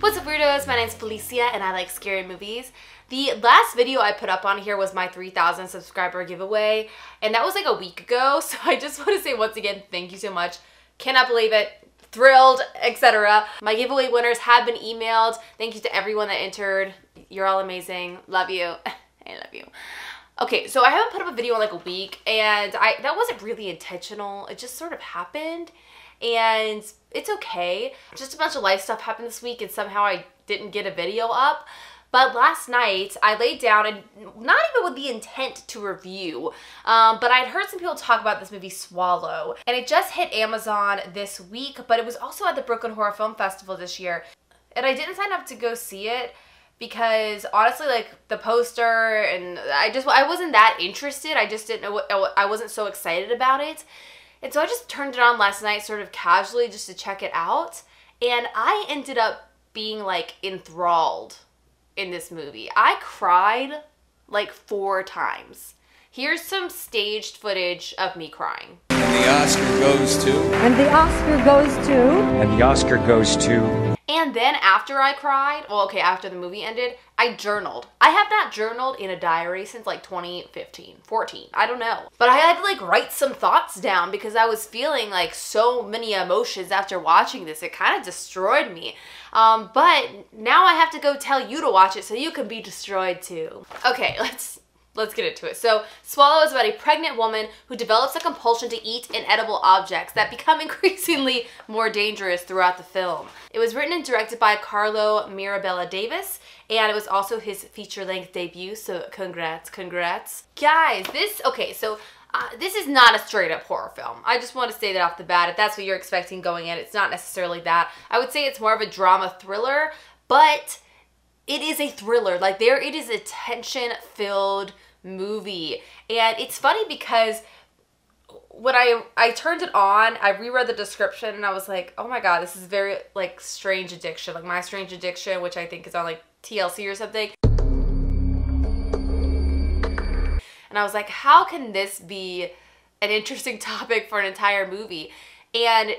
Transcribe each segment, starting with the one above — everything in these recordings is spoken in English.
What's up, weirdos? My name's Felicia and I like scary movies. The last video I put up on here was my 3,000 subscriber giveaway, and that was like a week ago, so I just want to say once again, thank you so much. Cannot believe it. Thrilled, etc. My giveaway winners have been emailed. Thank you to everyone that entered. You're all amazing. Love you. I love you. Okay, so I haven't put up a video in like a week, and that wasn't really intentional. It just sort of happened, and it's okay. Just a bunch of life stuff happened this week, and somehow I didn't get a video up. But last night, I laid down, and not even with the intent to review, but I'd heard some people talk about this movie, Swallow, and it just hit Amazon this week, but it was also at the Brooklyn Horror Film Festival this year, and I didn't sign up to go see it because honestly, like, the poster, and I wasn't that interested. I just didn't know I wasn't so excited about it. And so I just turned it on last night sort of casually just to check it out, and I ended up being like enthralled in this movie. I cried like 4 times. Here's some staged footage of me crying. And the Oscar goes to... And the Oscar goes to... And the Oscar goes to... And then after I cried, well, okay, after the movie ended, I journaled. I have not journaled in a diary since like 2015, 14, I don't know. But I had to like write some thoughts down because I was feeling like so many emotions after watching this. It kind of destroyed me. But now I have to go tell you to watch it so you can be destroyed too. Okay, let's get into it. So, Swallow is about a pregnant woman who develops a compulsion to eat inedible objects that become increasingly more dangerous throughout the film. It was written and directed by Carlo Mirabella Davis, and it was also his feature-length debut, so congrats. Guys, this is not a straight-up horror film. I just want to say that off the bat. If that's what you're expecting going in, it's not necessarily that. I would say it's more of a drama thriller, but it is a thriller. Like, it is a tension-filled movie. And it's funny because when I turned it on, I reread the description and I was like, oh my god, this is very, like, Strange Addiction. Like, My Strange Addiction, which I think is on, like, TLC or something. And I was like, how can this be an interesting topic for an entire movie? And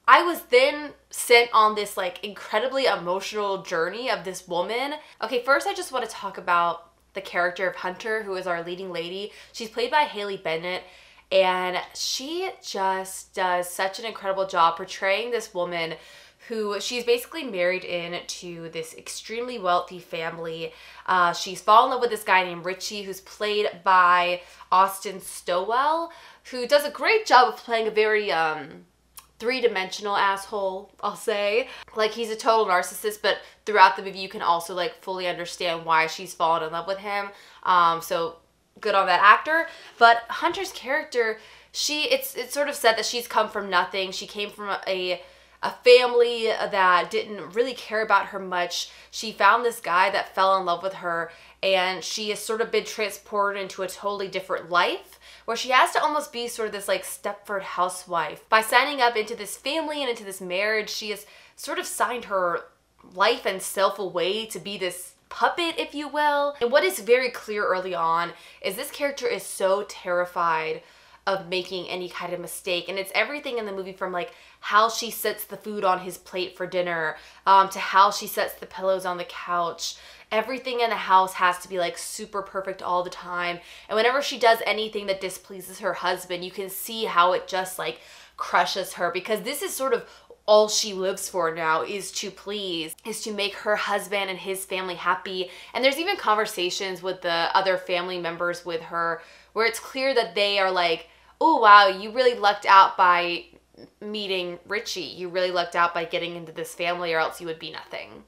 I was then sent on this like incredibly emotional journey of this woman. Okay, first I just want to talk about the character of Hunter, who is our leading lady. She's played by Haley Bennett, and she just does such an incredible job portraying this woman who she's basically married into this extremely wealthy family. She's fallen in love with this guy named Richie, who's played by Austin Stowell, who does a great job of playing a very three-dimensional asshole, I'll say. Like, he's a total narcissist, but throughout the movie you can also like fully understand why she's fallen in love with him. So good on that actor. But Hunter's character, it's sort of said that she's come from nothing. She came from a family that didn't really care about her much. She found this guy that fell in love with her, and she has sort of been transported into a totally different life where she has to almost be sort of this like Stepford housewife. By signing up into this family and into this marriage, she has sort of signed her life and self away to be this puppet, if you will. And what is very clear early on is this character is so terrified of making any kind of mistake, and it's everything in the movie from like how she sets the food on his plate for dinner to how she sets the pillows on the couch. Everything in the house has to be like super perfect all the time, and whenever she does anything that displeases her husband, you can see how it just like crushes her, because this is sort of all she lives for now, is to please, is to make her husband and his family happy. And there's even conversations with the other family members with her where it's clear that they are like, oh wow, you really lucked out by meeting Richie. You really lucked out by getting into this family, or else you would be nothing.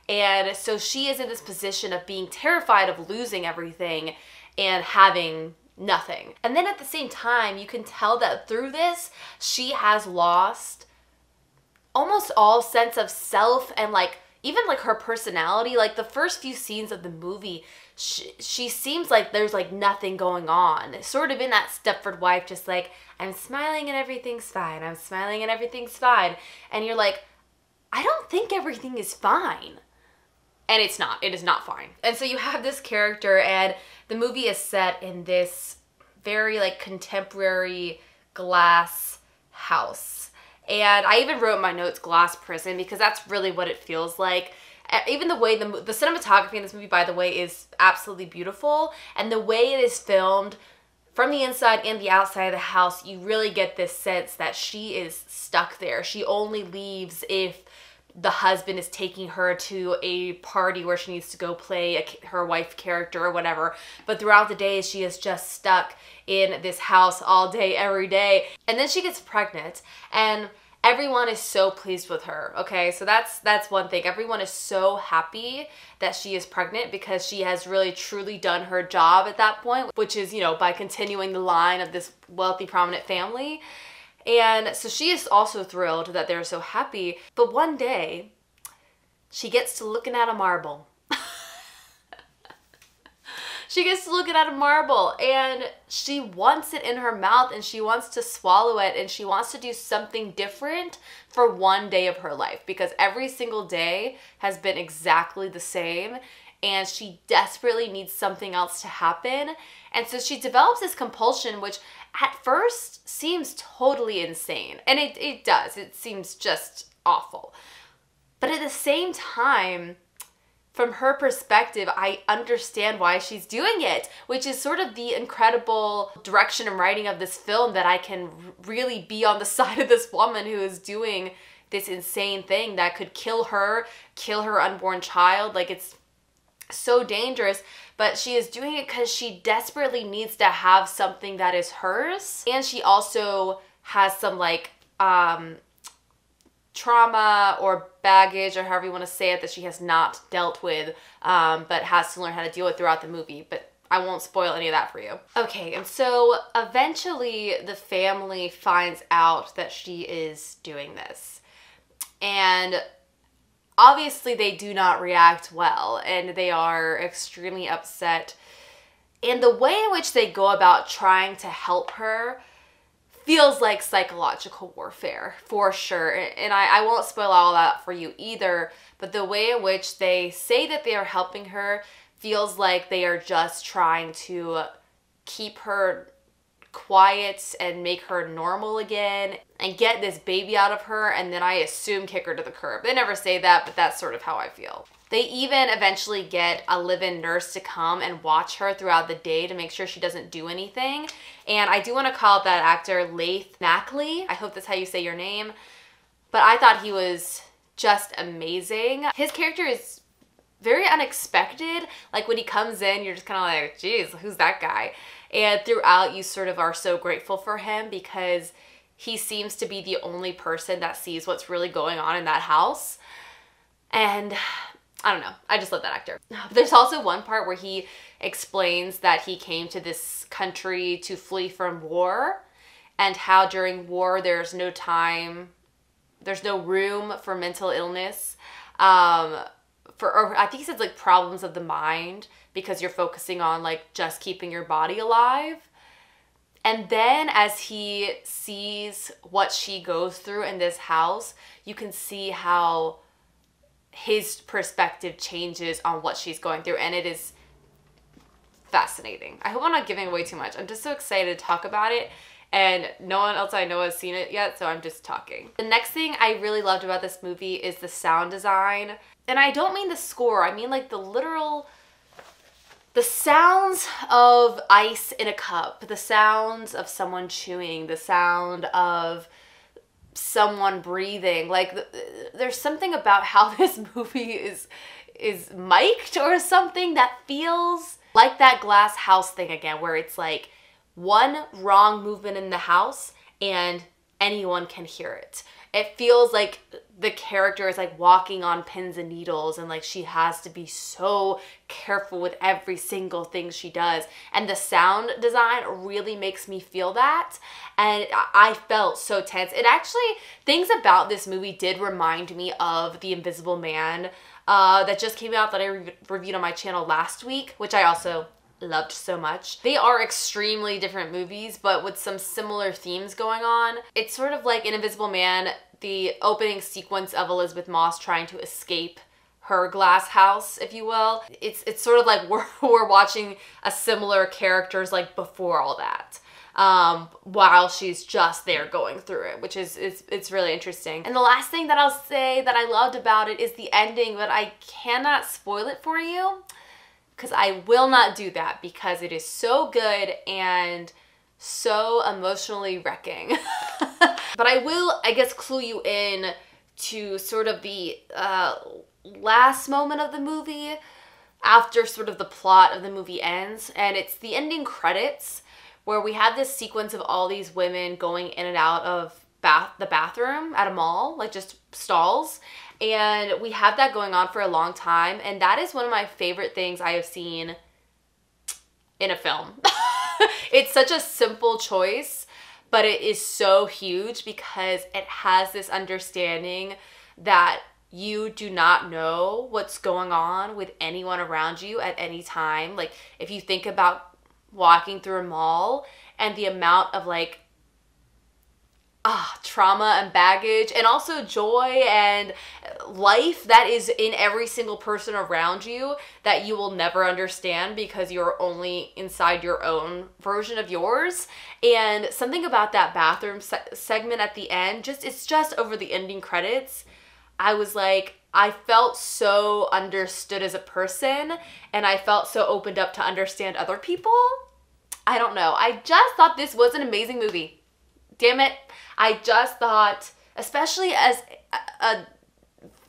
And so she is in this position of being terrified of losing everything and having nothing. And then at the same time, you can tell that through this, she has lost almost all sense of self and like even like her personality. Like the first few scenes of the movie, she seems like there's like nothing going on. Sort of in that Stepford wife, just like, I'm smiling and everything's fine. I'm smiling and everything's fine. And you're like, I don't think everything is fine. And it's not. It is not fine. And so you have this character, and the movie is set in this very like contemporary glass house. And I even wrote in my notes glass prison because that's really what it feels like. Even the way the cinematography in this movie, by the way, is absolutely beautiful. And the way it is filmed from the inside and the outside of the house, you really get this sense that she is stuck there. She only leaves if the husband is taking her to a party where she needs to go play her wife character or whatever. But throughout the day, she is just stuck in this house all day, every day. And then she gets pregnant, and everyone is so pleased with her, okay? So that's one thing. Everyone is so happy that she is pregnant because she has really truly done her job at that point, which is, you know, by continuing the line of this wealthy, prominent family. And so she is also thrilled that they're so happy. But one day, she gets to looking at a marble. She gets to looking at a marble and she wants it in her mouth and she wants to swallow it and she wants to do something different for one day of her life because every single day has been exactly the same and she desperately needs something else to happen. And so she develops this compulsion, which at first seems totally insane. And it does. It seems just awful. But at the same time, from her perspective, I understand why she's doing it, which is sort of the incredible direction and writing of this film, that I can really be on the side of this woman who is doing this insane thing that could kill her unborn child. Like, it's so dangerous, but she is doing it because she desperately needs to have something that is hers. And she also has some like trauma or baggage, or however you want to say it, that she has not dealt with, but has to learn how to deal with throughout the movie. But I won't spoil any of that for you. Okay, and so eventually the family finds out that she is doing this. And obviously they do not react well, and they are extremely upset. And the way in which they go about trying to help her feels like psychological warfare, for sure. And I won't spoil all that for you either, but the way in which they say that they are helping her feels like they are just trying to keep her quiet and make her normal again and get this baby out of her, and then I assume kick her to the curb. They never say that, but that's sort of how I feel. They even eventually get a live-in nurse to come and watch her throughout the day to make sure she doesn't do anything. And I do want to call out that actor, Leith Mackley. I hope that's how you say your name. But I thought he was just amazing. His character is very unexpected. Like, when he comes in, you're just kind of like, geez, who's that guy? And throughout, you sort of are so grateful for him because he seems to be the only person that sees what's really going on in that house. And I don't know, I just love that actor. There's also one part where he explains that he came to this country to flee from war, and how during war there's no time, there's no room for mental illness, or I think he says like problems of the mind, because you're focusing on like just keeping your body alive. And then as he sees what she goes through in this house, you can see how his perspective changes on what she's going through, and it is fascinating. I hope I'm not giving away too much. I'm just so excited to talk about it, and no one else I know has seen it yet, so I'm just talking. The next thing I really loved about this movie is the sound design. And I don't mean the score, I mean like the sounds of ice in a cup, the sounds of someone chewing, the sound of someone breathing. Like, there's something about how this movie is mic'd or something that feels like that glass house thing again, where it's like one wrong movement in the house and anyone can hear it. It feels like the character is like walking on pins and needles, and like she has to be so careful with every single thing she does. And the sound design really makes me feel that. And I felt so tense. It actually, things about this movie did remind me of The Invisible Man that just came out, that I reviewed on my channel last week, which I also loved so much. They are extremely different movies, but with some similar themes going on. It's sort of like in Invisible Man, the opening sequence of Elizabeth Moss trying to escape her glass house, if you will. It's sort of like we're watching a similar characters like before all that. while she's just there going through it, which is it's really interesting. And the last thing that I'll say that I loved about it is the ending, but I cannot spoil it for you because I will not do that because it is so good and so emotionally wrecking. But I will, I guess, clue you in to sort of the last moment of the movie after sort of the plot of the movie ends, and it's the ending credits where we have this sequence of all these women going in and out of the bathroom at a mall, like just stalls, and we have that going on for a long time, and that is one of my favorite things I have seen in a film. It's such a simple choice, but it is so huge because it has this understanding that you do not know what's going on with anyone around you at any time. Like, if you think about walking through a mall and the amount of like trauma and baggage and also joy and life that is in every single person around you that you will never understand because you're only inside your own version of yours. And something about that bathroom segment at the end, it's just over the ending credits, I was like, I felt so understood as a person, and I felt so opened up to understand other people. I don't know. I just thought this was an amazing movie. Damn it. I just thought, especially as a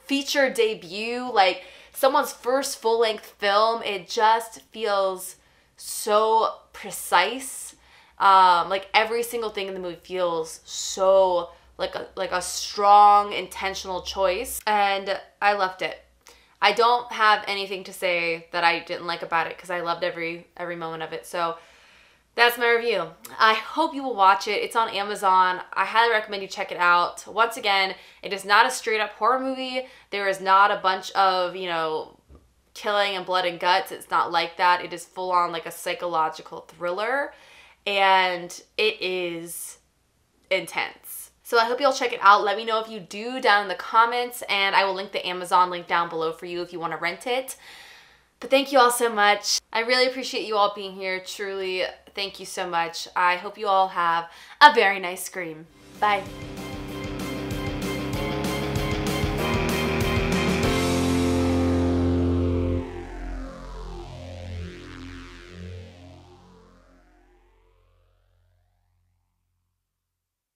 feature debut, like someone's first full-length film, it just feels so precise. Like every single thing in the movie feels so like a strong, intentional choice, and I loved it. I don't have anything to say that I didn't like about it because I loved every moment of it. So that's my review. I hope you will watch it. It's on Amazon. I highly recommend you check it out. Once again, it is not a straight up horror movie. There is not a bunch of, you know, killing and blood and guts. It's not like that. It is full on like a psychological thriller, and it is intense. So I hope you'll check it out. Let me know if you do down in the comments, and I will link the Amazon link down below for you if you want to rent it. But thank you all so much. I really appreciate you all being here. Truly, thank you so much. I hope you all have a very nice scream. Bye.